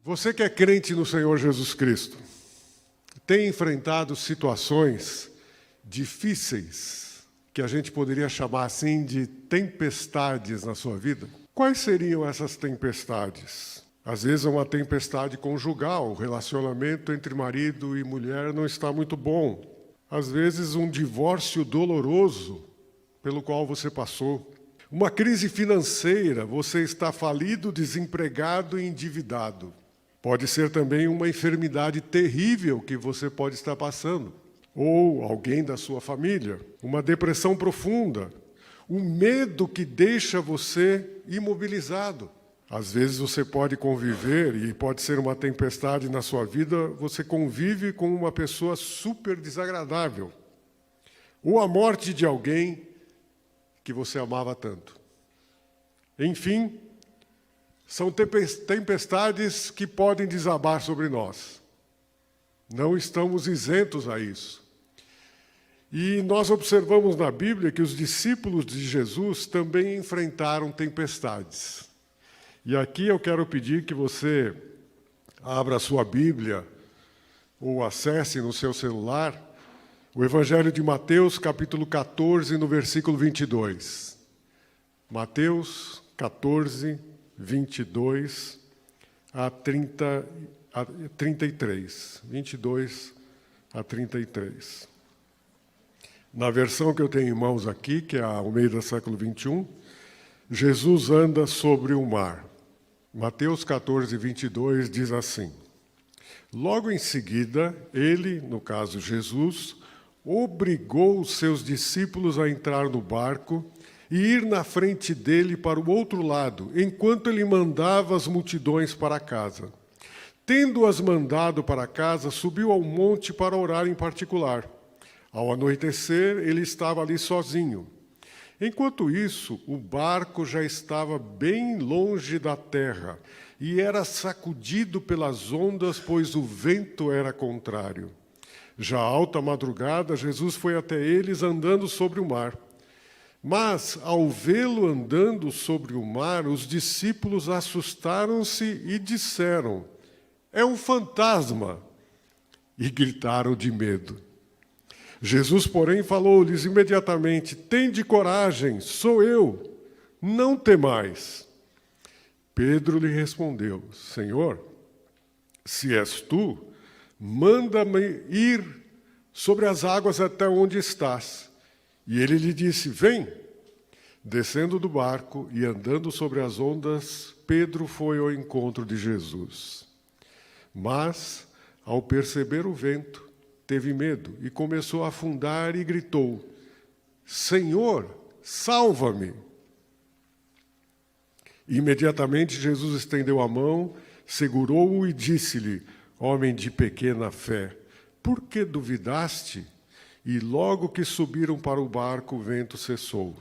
Você que é crente no Senhor Jesus Cristo, tem enfrentado situações difíceis, que a gente poderia chamar assim de tempestades na sua vida? Quais seriam essas tempestades? Às vezes é uma tempestade conjugal, o relacionamento entre marido e mulher não está muito bom. Às vezes um divórcio doloroso pelo qual você passou. Uma crise financeira, você está falido, desempregado e endividado. Pode ser também uma enfermidade terrível que você pode estar passando. Ou alguém da sua família. Uma depressão profunda. Um medo que deixa você imobilizado. Às vezes você pode conviver, e pode ser uma tempestade na sua vida, você convive com uma pessoa super desagradável. Ou a morte de alguém que você amava tanto. Enfim, são tempestades que podem desabar sobre nós. Não estamos isentos a isso. E nós observamos na Bíblia que os discípulos de Jesus também enfrentaram tempestades. E aqui eu quero pedir que você abra a sua Bíblia ou acesse no seu celular o Evangelho de Mateus, capítulo 14, no versículo 22. Mateus 14, 22 a 33. 22 a 33. Na versão que eu tenho em mãos aqui, que é a Almeida século 21, Jesus anda sobre o mar. Mateus 14, 22 diz assim: Logo em seguida, ele, no caso Jesus, obrigou os seus discípulos a entrar no barco e ir na frente dele para o outro lado, enquanto ele mandava as multidões para casa. Tendo-as mandado para casa, subiu ao monte para orar em particular. Ao anoitecer, ele estava ali sozinho. Enquanto isso, o barco já estava bem longe da terra e era sacudido pelas ondas, pois o vento era contrário. Já alta madrugada, Jesus foi até eles andando sobre o mar. Mas, ao vê-lo andando sobre o mar, os discípulos assustaram-se e disseram: É um fantasma! E gritaram de medo. Jesus, porém, falou-lhes imediatamente: Tende coragem, sou eu, não temais. Pedro lhe respondeu: Senhor, se és tu, manda-me ir sobre as águas até onde estás. E ele lhe disse: Vem. Descendo do barco e andando sobre as ondas, Pedro foi ao encontro de Jesus. Mas, ao perceber o vento, teve medo e começou a afundar e gritou: Senhor, salva-me! Imediatamente Jesus estendeu a mão, segurou-o e disse-lhe: Homem de pequena fé, por que duvidaste? E logo que subiram para o barco, o vento cessou.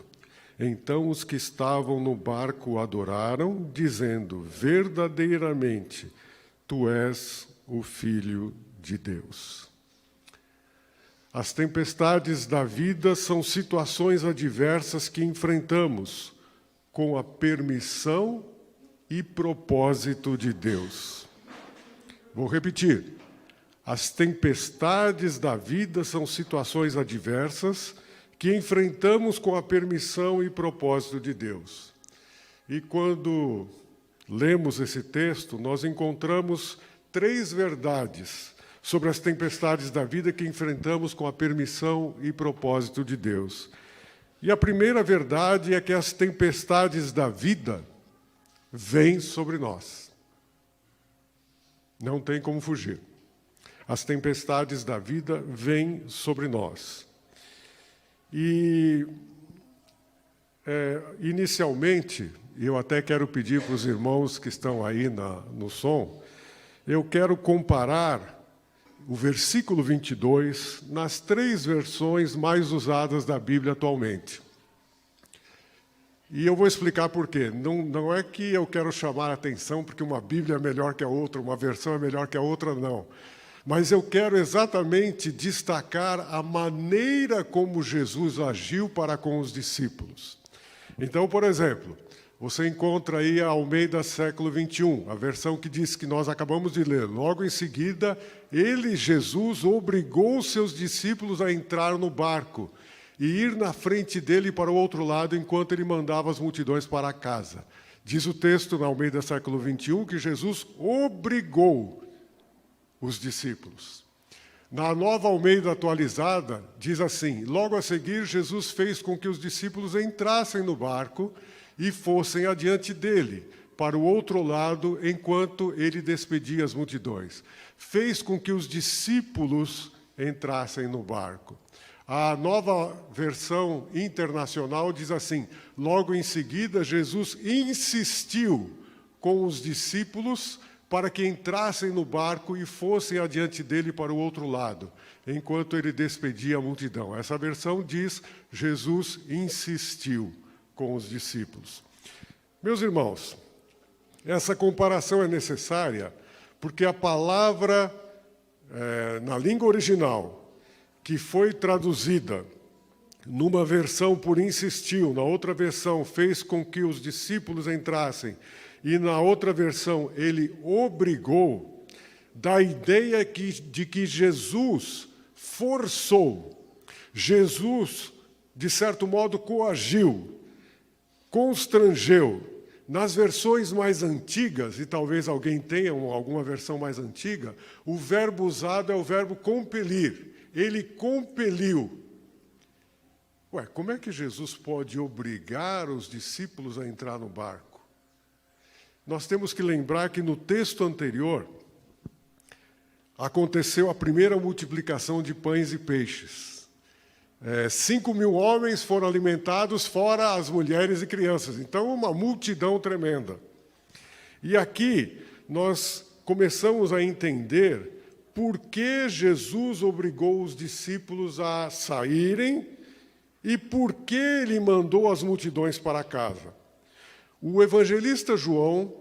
Então os que estavam no barco o adoraram, dizendo: Verdadeiramente, tu és o Filho de Deus. As tempestades da vida são situações adversas que enfrentamos com a permissão e propósito de Deus. Vou repetir. As tempestades da vida são situações adversas que enfrentamos com a permissão e propósito de Deus. E quando lemos esse texto, nós encontramos 3 verdades sobre as tempestades da vida que enfrentamos com a permissão e propósito de Deus. E a primeira verdade é que as tempestades da vida vêm sobre nós. Não tem como fugir. As tempestades da vida vêm sobre nós. E, inicialmente, eu até quero pedir para os irmãos que estão aí no som, eu quero comparar o versículo 22 nas 3 versões mais usadas da Bíblia atualmente. E eu vou explicar por quê. Não é que eu quero chamar a atenção porque uma Bíblia é melhor que a outra, uma versão é melhor que a outra, não. Mas eu quero exatamente destacar a maneira como Jesus agiu para com os discípulos. Então, por exemplo, Você encontra aí a Almeida século 21, a versão que diz que nós acabamos de ler. Logo em seguida, ele, Jesus, obrigou seus discípulos a entrar no barco e ir na frente dele para o outro lado enquanto ele mandava as multidões para casa. Diz o texto na Almeida século 21 que Jesus obrigou os discípulos. Na Nova Almeida atualizada, diz assim: logo a seguir, Jesus fez com que os discípulos entrassem no barco e fossem adiante dele, para o outro lado, enquanto ele despedia as multidões. Fez com que os discípulos entrassem no barco. A nova versão internacional diz assim: logo em seguida, Jesus insistiu com os discípulos para que entrassem no barco e fossem adiante dele para o outro lado, enquanto ele despedia a multidão. Essa versão diz: Jesus insistiu com os discípulos. Meus irmãos, essa comparação é necessária porque a palavra, na língua original, que foi traduzida numa versão por insistiu, na outra versão fez com que os discípulos entrassem, e na outra versão ele obrigou, dá a ideia de que Jesus forçou, Jesus, de certo modo, coagiu, constrangeu. Nas versões mais antigas, e talvez alguém tenha alguma versão mais antiga, o verbo usado é o verbo compelir. Ele compeliu. Ué, como é que Jesus pode obrigar os discípulos a entrar no barco? Nós temos que lembrar que no texto anterior aconteceu a primeira multiplicação de pães e peixes. 5.000 homens foram alimentados, fora as mulheres e crianças. Então, uma multidão tremenda. E aqui nós começamos a entender por que Jesus obrigou os discípulos a saírem e por que ele mandou as multidões para casa. O evangelista João,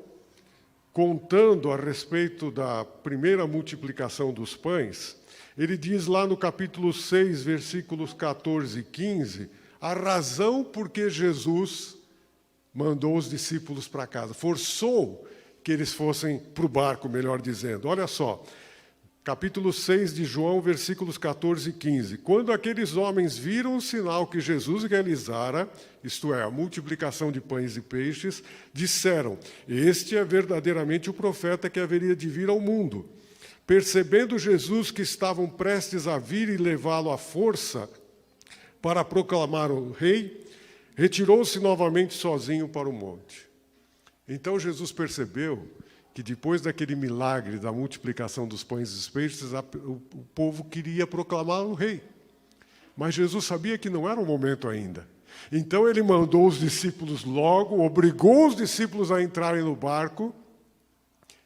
contando a respeito da primeira multiplicação dos pães, ele diz lá no capítulo 6, versículos 14 e 15, a razão por que Jesus mandou os discípulos para casa, forçou que eles fossem para o barco, melhor dizendo. Olha só, capítulo 6 de João, versículos 14 e 15. Quando aqueles homens viram o sinal que Jesus realizara, isto é, a multiplicação de pães e peixes, disseram: este é verdadeiramente o profeta que haveria de vir ao mundo. Percebendo Jesus que estavam prestes a vir e levá-lo à força para proclamar o rei, retirou-se novamente sozinho para o monte. Então Jesus percebeu que depois daquele milagre da multiplicação dos pães e dos peixes, o povo queria proclamar o rei. Mas Jesus sabia que não era o momento ainda. Então ele mandou os discípulos logo, obrigou os discípulos a entrarem no barco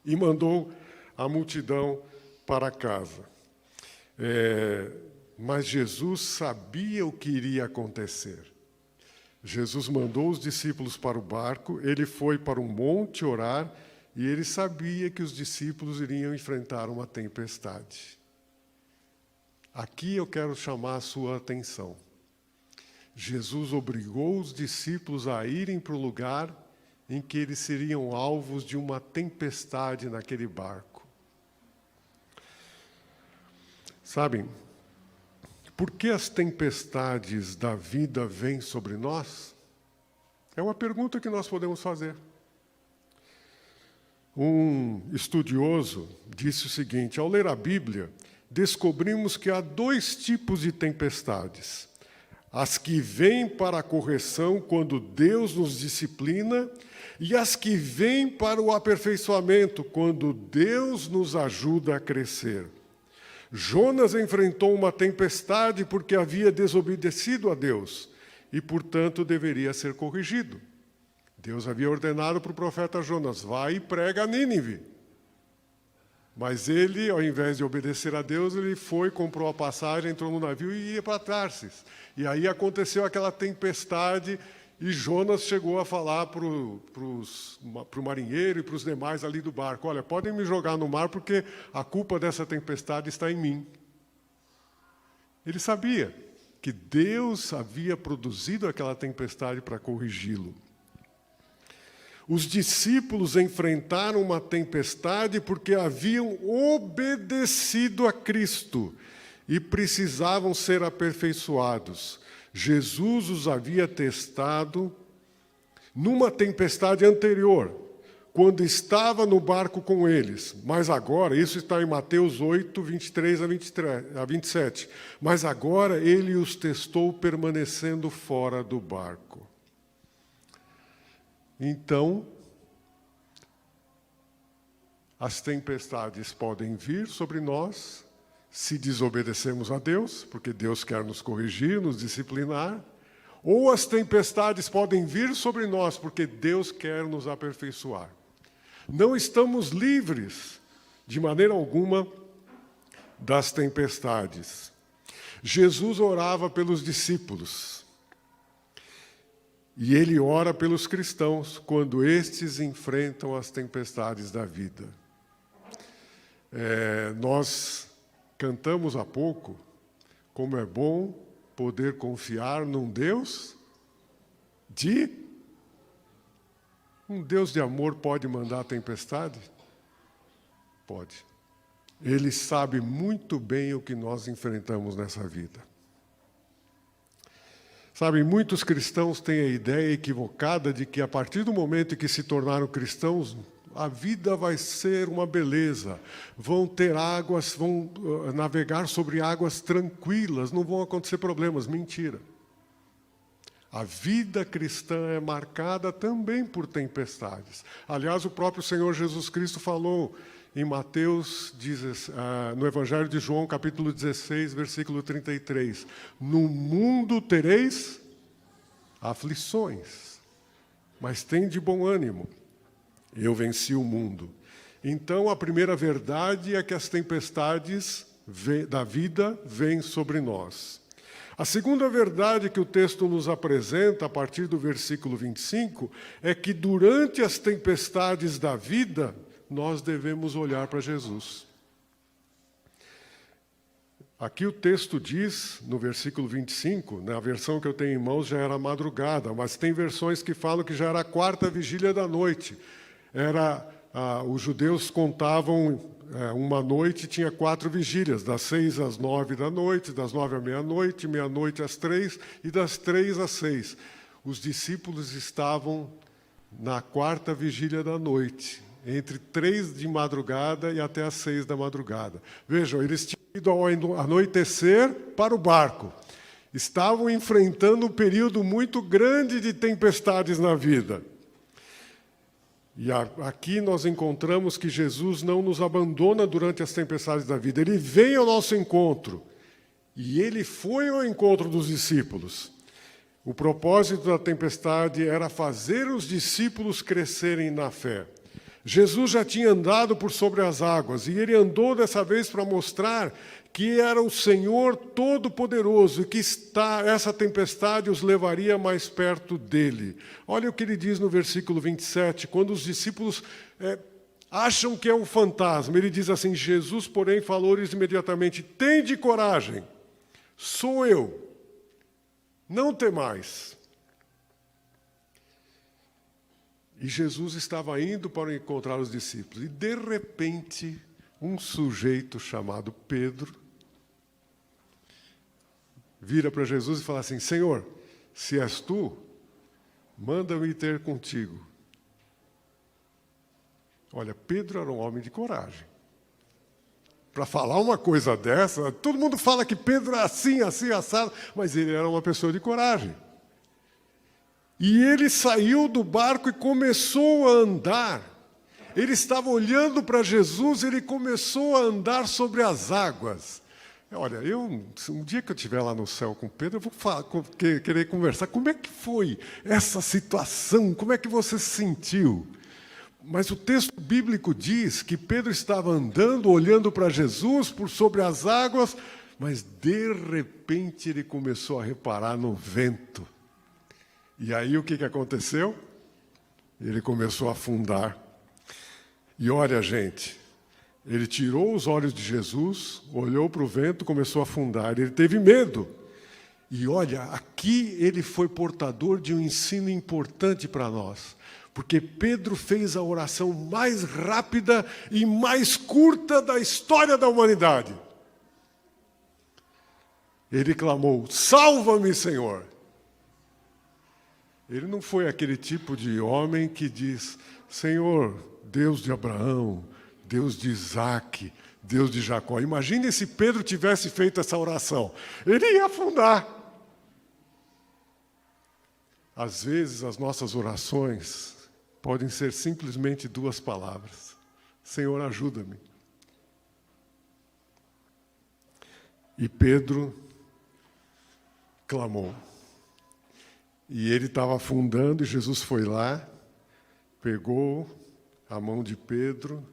e mandou a multidão para casa. Mas Jesus sabia o que iria acontecer. Jesus mandou os discípulos para o barco, ele foi para um monte orar, e ele sabia que os discípulos iriam enfrentar uma tempestade. Aqui eu quero chamar a sua atenção. Jesus obrigou os discípulos a irem para o lugar em que eles seriam alvos de uma tempestade naquele barco. Sabem, por que as tempestades da vida vêm sobre nós? É uma pergunta que nós podemos fazer. Um estudioso disse o seguinte: ao ler a Bíblia, descobrimos que há 2 tipos de tempestades. As que vêm para a correção quando Deus nos disciplina, e as que vêm para o aperfeiçoamento quando Deus nos ajuda a crescer. Jonas enfrentou uma tempestade porque havia desobedecido a Deus e, portanto, deveria ser corrigido. Deus havia ordenado para o profeta Jonas: vai e prega a Nínive. Mas ele, ao invés de obedecer a Deus, ele foi, comprou a passagem, entrou no navio e ia para Tarsis. E aí aconteceu aquela tempestade e Jonas chegou a falar para o marinheiro e para os demais ali do barco: olha, podem me jogar no mar porque a culpa dessa tempestade está em mim. Ele sabia que Deus havia produzido aquela tempestade para corrigi-lo. Os discípulos enfrentaram uma tempestade porque haviam obedecido a Cristo e precisavam ser aperfeiçoados. Jesus os havia testado numa tempestade anterior, quando estava no barco com eles. Mas agora, isso está em Mateus 8, 23 a 27. Mas agora ele os testou permanecendo fora do barco. Então, as tempestades podem vir sobre nós, se desobedecemos a Deus, porque Deus quer nos corrigir, nos disciplinar, ou as tempestades podem vir sobre nós, porque Deus quer nos aperfeiçoar. Não estamos livres, de maneira alguma, das tempestades. Jesus orava pelos discípulos. E ele ora pelos cristãos quando estes enfrentam as tempestades da vida. Nós cantamos há pouco como é bom poder confiar num Deus Um Deus de amor pode mandar a tempestade? Pode. Ele sabe muito bem o que nós enfrentamos nessa vida. Sabe, muitos cristãos têm a ideia equivocada de que a partir do momento em que se tornaram cristãos, a vida vai ser uma beleza. Vão ter águas, vão navegar sobre águas tranquilas, não vão acontecer problemas. Mentira. A vida cristã é marcada também por tempestades. Aliás, o próprio Senhor Jesus Cristo falou em Mateus, no Evangelho de João, capítulo 16, versículo 33. No mundo tereis aflições, mas tende bom ânimo. Eu venci o mundo. Então, a primeira verdade é que as tempestades da vida vêm sobre nós. A segunda verdade que o texto nos apresenta, a partir do versículo 25, é que durante as tempestades da vida, nós devemos olhar para Jesus. Aqui o texto diz, no versículo 25, na versão que eu tenho em mãos já era madrugada, mas tem versões que falam que já era a quarta vigília da noite. Os judeus contavam uma noite, tinha 4 vigílias, das 6 às 9 da noite, das 9 à meia-noite, meia-noite às 3 e das 3 às 6. Os discípulos estavam na quarta vigília da noite, entre 3 de madrugada e até as 6 da madrugada. Vejam, eles tinham ido ao anoitecer para o barco. Estavam enfrentando um período muito grande de tempestades na vida. E aqui nós encontramos que Jesus não nos abandona durante as tempestades da vida. Ele vem ao nosso encontro. E ele foi ao encontro dos discípulos. O propósito da tempestade era fazer os discípulos crescerem na fé. Jesus já tinha andado por sobre as águas, e ele andou dessa vez para mostrar que era o Senhor Todo-Poderoso, e que essa tempestade os levaria mais perto dele. Olha o que ele diz no versículo 27, quando os discípulos acham que é um fantasma. Ele diz assim: Jesus, porém, falou-lhes imediatamente: tende coragem, sou eu, não temais. E Jesus estava indo para encontrar os discípulos. E, de repente, um sujeito chamado Pedro vira para Jesus e fala assim: Senhor, se és tu, manda-me ter contigo. Olha, Pedro era um homem de coragem. Para falar uma coisa dessa, todo mundo fala que Pedro é assim, assim, assado, mas ele era uma pessoa de coragem. E ele saiu do barco e começou a andar. Ele estava olhando para Jesus, ele começou a andar sobre as águas. Olha, um dia que eu estiver lá no céu com Pedro, eu vou querer conversar. Como é que foi essa situação? Como é que você se sentiu? Mas o texto bíblico diz que Pedro estava andando, olhando para Jesus por sobre as águas, mas de repente ele começou a reparar no vento. E aí o que aconteceu? Ele começou a afundar. E olha, gente, ele tirou os olhos de Jesus, olhou para o vento, começou a afundar. Ele teve medo. E olha, aqui ele foi portador de um ensino importante para nós. Porque Pedro fez a oração mais rápida e mais curta da história da humanidade. Ele clamou: salva-me, Senhor. Ele não foi aquele tipo de homem que diz: Senhor, Deus de Abraão, Deus de Isaque, Deus de Jacó. Imagine se Pedro tivesse feito essa oração. Ele ia afundar. Às vezes, as nossas orações podem ser simplesmente duas palavras: Senhor, ajuda-me. E Pedro clamou. E ele estava afundando, e Jesus foi lá, pegou a mão de Pedro,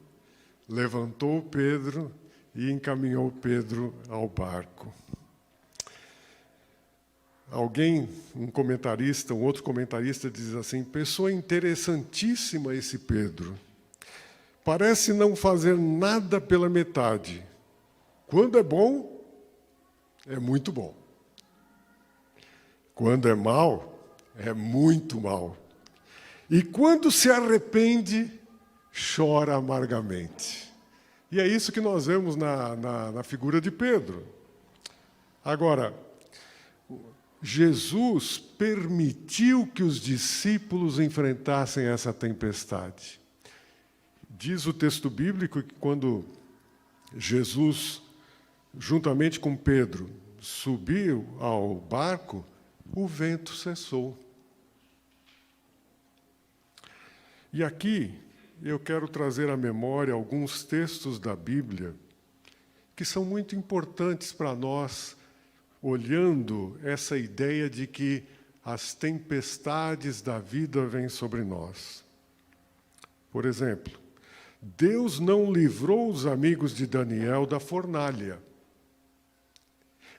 levantou Pedro e encaminhou Pedro ao barco. Um outro comentarista diz assim: pessoa interessantíssima esse Pedro. Parece não fazer nada pela metade. Quando é bom, é muito bom. Quando é mal, é muito mal. E quando se arrepende, chora amargamente. E é isso que nós vemos na figura de Pedro. Agora, Jesus permitiu que os discípulos enfrentassem essa tempestade. Diz o texto bíblico que quando Jesus, juntamente com Pedro, subiu ao barco, o vento cessou. E aqui eu quero trazer à memória alguns textos da Bíblia que são muito importantes para nós, olhando essa ideia de que as tempestades da vida vêm sobre nós. Por exemplo, Deus não livrou os amigos de Daniel da fornalha.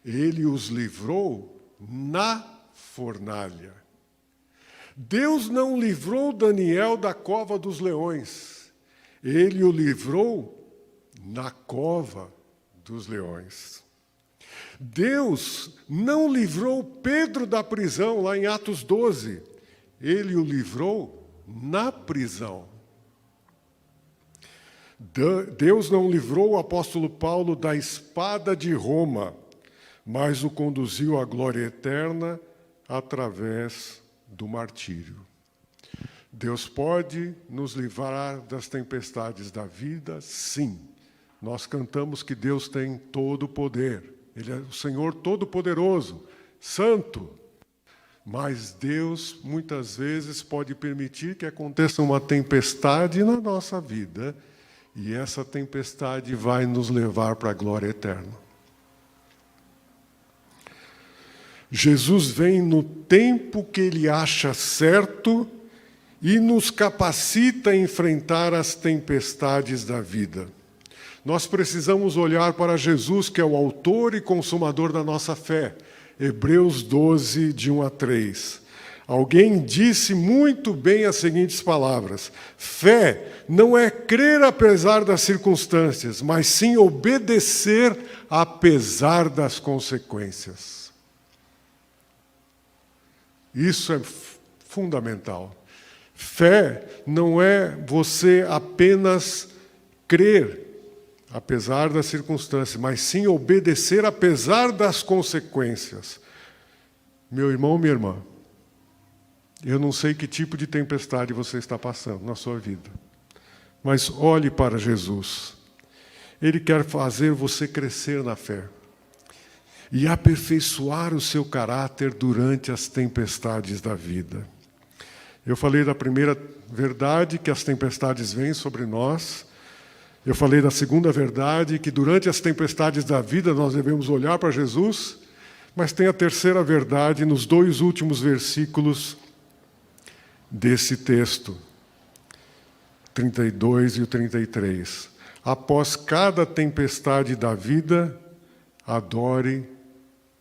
Ele os livrou na fornalha. Deus não livrou Daniel da cova dos leões. Ele o livrou na cova dos leões. Deus não livrou Pedro da prisão, lá em Atos 12. Ele o livrou na prisão. Deus não livrou o apóstolo Paulo da espada de Roma, mas o conduziu à glória eterna através do martírio. Deus pode nos livrar das tempestades da vida? Sim. Nós cantamos que Deus tem todo o poder. Ele é o Senhor Todo-Poderoso, Santo. Mas Deus, muitas vezes, pode permitir que aconteça uma tempestade na nossa vida, e essa tempestade vai nos levar para a glória eterna. Jesus vem no tempo que Ele acha certo e nos capacita a enfrentar as tempestades da vida. Nós precisamos olhar para Jesus, que é o autor e consumador da nossa fé. Hebreus 12, de 1 a 3. Alguém disse muito bem as seguintes palavras: fé não é crer apesar das circunstâncias, mas sim obedecer apesar das consequências. Isso é fundamental. Fé não é você apenas crer apesar das circunstâncias, mas sim obedecer apesar das consequências. Meu irmão, minha irmã, eu não sei que tipo de tempestade você está passando na sua vida, mas olhe para Jesus. Ele quer fazer você crescer na fé e aperfeiçoar o seu caráter durante as tempestades da vida. Eu falei da primeira verdade, que as tempestades vêm sobre nós. Eu falei da segunda verdade, que durante as tempestades da vida nós devemos olhar para Jesus. Mas tem a terceira verdade nos dois últimos versículos desse texto, 32 e o 33. Após cada tempestade da vida, adore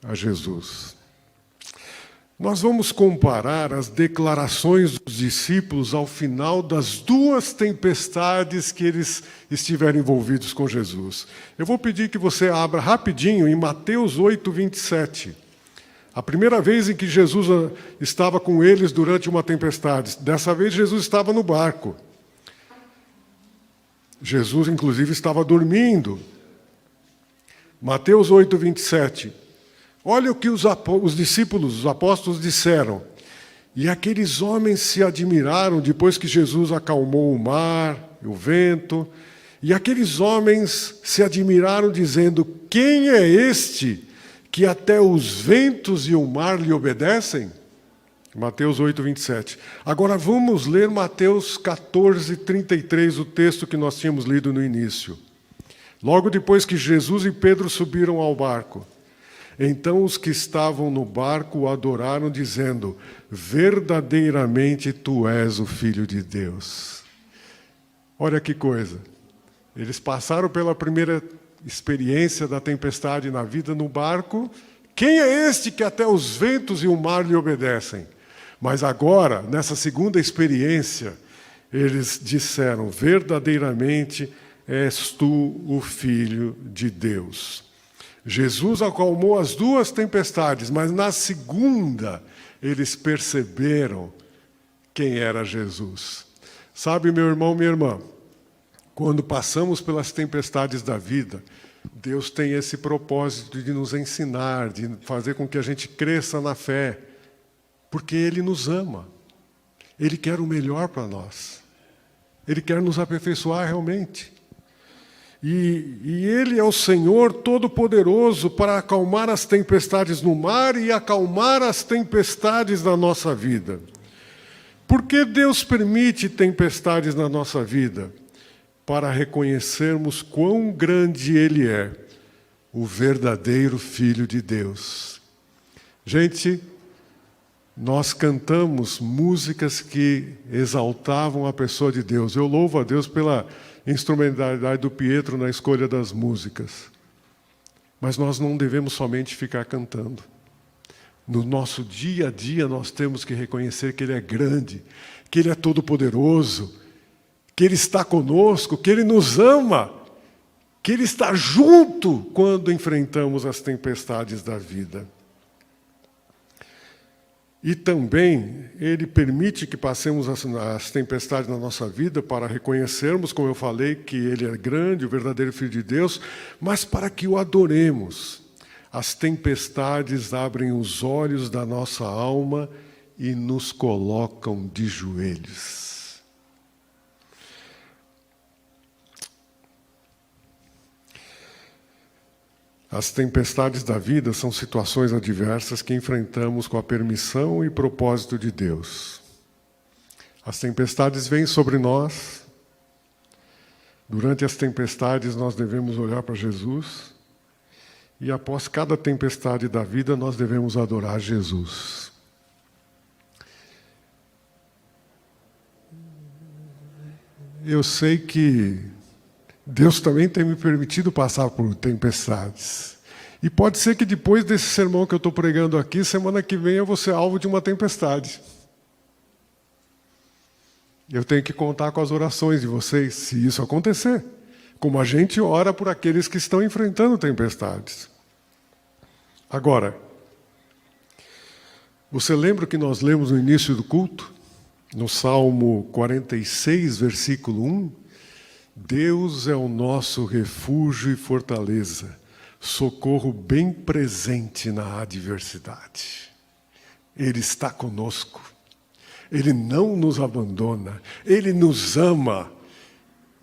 a Jesus. Nós vamos comparar as declarações dos discípulos ao final das duas tempestades que eles estiveram envolvidos com Jesus. Eu vou pedir que você abra rapidinho em Mateus 8, 27. A primeira vez em que Jesus estava com eles durante uma tempestade. Dessa vez, Jesus estava no barco. Jesus, inclusive, estava dormindo. Mateus 8, 27. Olha o que os discípulos, os apóstolos, disseram. E aqueles homens se admiraram depois que Jesus acalmou o mar, o vento. E aqueles homens se admiraram, dizendo: quem é este que até os ventos e o mar lhe obedecem? Mateus 8, 27. Agora vamos ler Mateus 14, 33, o texto que nós tínhamos lido no início. Logo depois que Jesus e Pedro subiram ao barco, então os que estavam no barco o adoraram, dizendo: verdadeiramente tu és o Filho de Deus. Olha que coisa. Eles passaram pela primeira experiência da tempestade na vida no barco. Quem é este que até os ventos e o mar lhe obedecem? Mas agora, nessa segunda experiência, eles disseram: verdadeiramente és tu o Filho de Deus. Jesus acalmou as duas tempestades, mas na segunda eles perceberam quem era Jesus. Sabe, meu irmão, minha irmã, quando passamos pelas tempestades da vida, Deus tem esse propósito de nos ensinar, de fazer com que a gente cresça na fé, porque Ele nos ama. Ele quer o melhor para nós. Ele quer nos aperfeiçoar realmente. E Ele é o Senhor Todo-Poderoso para acalmar as tempestades no mar e acalmar as tempestades da nossa vida. Por que Deus permite tempestades na nossa vida? Para reconhecermos quão grande Ele é, o verdadeiro Filho de Deus. Gente, nós cantamos músicas que exaltavam a pessoa de Deus. Eu louvo a Deus pela instrumentalidade do Pietro na escolha das músicas. Mas nós não devemos somente ficar cantando. No nosso dia a dia nós temos que reconhecer que Ele é grande, que Ele é todo-poderoso, que Ele está conosco, que Ele nos ama, que Ele está junto quando enfrentamos as tempestades da vida. E também Ele permite que passemos as tempestades na nossa vida para reconhecermos, como eu falei, que Ele é grande, o verdadeiro Filho de Deus, mas para que o adoremos. As tempestades abrem os olhos da nossa alma e nos colocam de joelhos. As tempestades da vida são situações adversas que enfrentamos com a permissão e propósito de Deus. As tempestades vêm sobre nós. Durante as tempestades, nós devemos olhar para Jesus. E após cada tempestade da vida, nós devemos adorar Jesus. Eu sei que Deus também tem me permitido passar por tempestades. E pode ser que depois desse sermão que eu estou pregando aqui, semana que vem eu vou ser alvo de uma tempestade. Eu tenho que contar com as orações de vocês, se isso acontecer. Como a gente ora por aqueles que estão enfrentando tempestades. Agora, você lembra que nós lemos no início do culto? No Salmo 46, versículo 1? Deus é o nosso refúgio e fortaleza, socorro bem presente na adversidade. Ele está conosco. Ele não nos abandona. Ele nos ama.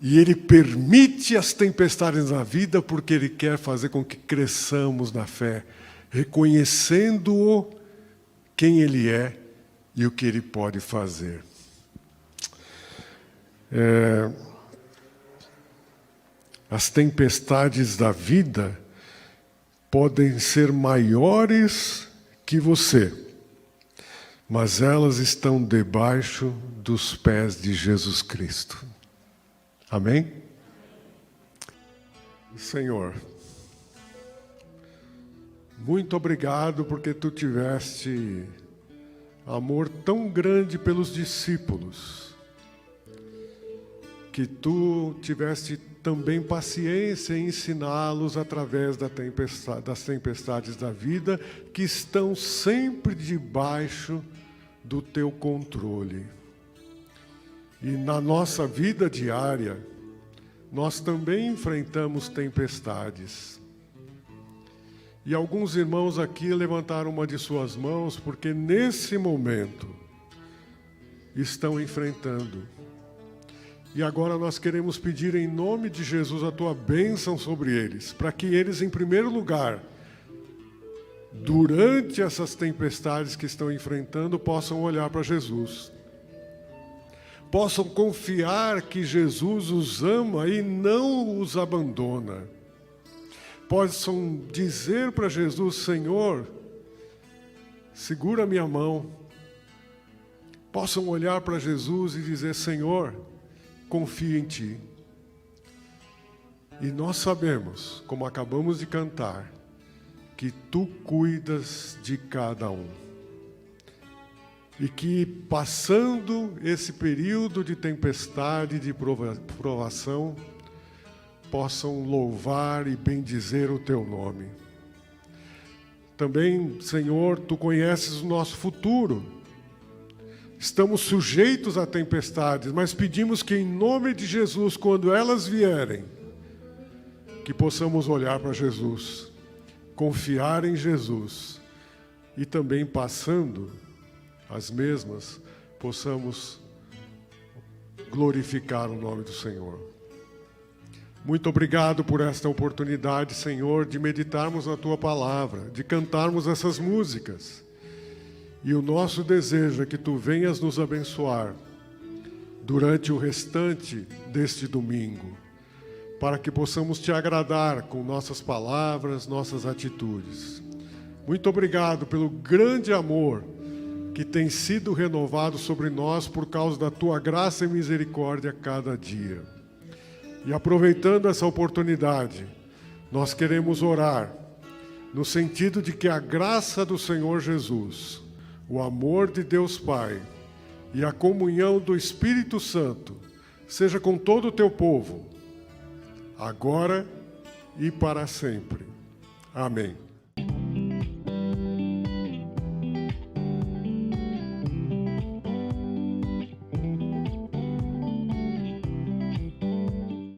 E Ele permite as tempestades na vida porque Ele quer fazer com que cresçamos na fé, reconhecendo-o quem Ele é e o que Ele pode fazer. As tempestades da vida podem ser maiores que você, mas elas estão debaixo dos pés de Jesus Cristo. Amém? Senhor, muito obrigado porque Tu tiveste amor tão grande pelos discípulos, que Tu tiveste também paciência em ensiná-los através das tempestades da vida, que estão sempre debaixo do teu controle. E na nossa vida diária, nós também enfrentamos tempestades. E alguns irmãos aqui levantaram uma de suas mãos, porque nesse momento estão enfrentando. E agora nós queremos pedir em nome de Jesus a tua bênção sobre eles, para que eles, em primeiro lugar, durante essas tempestades que estão enfrentando, possam olhar para Jesus. Possam confiar que Jesus os ama e não os abandona. Possam dizer para Jesus: Senhor, segura minha mão. Possam olhar para Jesus e dizer: Senhor, confio em Ti. E nós sabemos, como acabamos de cantar, que Tu cuidas de cada um. E que, passando esse período de tempestade, de provação, possam louvar e bendizer o Teu nome. Também, Senhor, Tu conheces o nosso futuro. Estamos sujeitos a tempestades, mas pedimos que, em nome de Jesus, quando elas vierem, que possamos olhar para Jesus, confiar em Jesus, e também, passando as mesmas, possamos glorificar o nome do Senhor. Muito obrigado por esta oportunidade, Senhor, de meditarmos na Tua palavra, de cantarmos essas músicas. E o nosso desejo é que Tu venhas nos abençoar durante o restante deste domingo, para que possamos Te agradar com nossas palavras, nossas atitudes. Muito obrigado pelo grande amor que tem sido renovado sobre nós por causa da Tua graça e misericórdia a cada dia. E aproveitando essa oportunidade, nós queremos orar no sentido de que a graça do Senhor Jesus, o amor de Deus Pai e a comunhão do Espírito Santo seja com todo o Teu povo, agora e para sempre. Amém.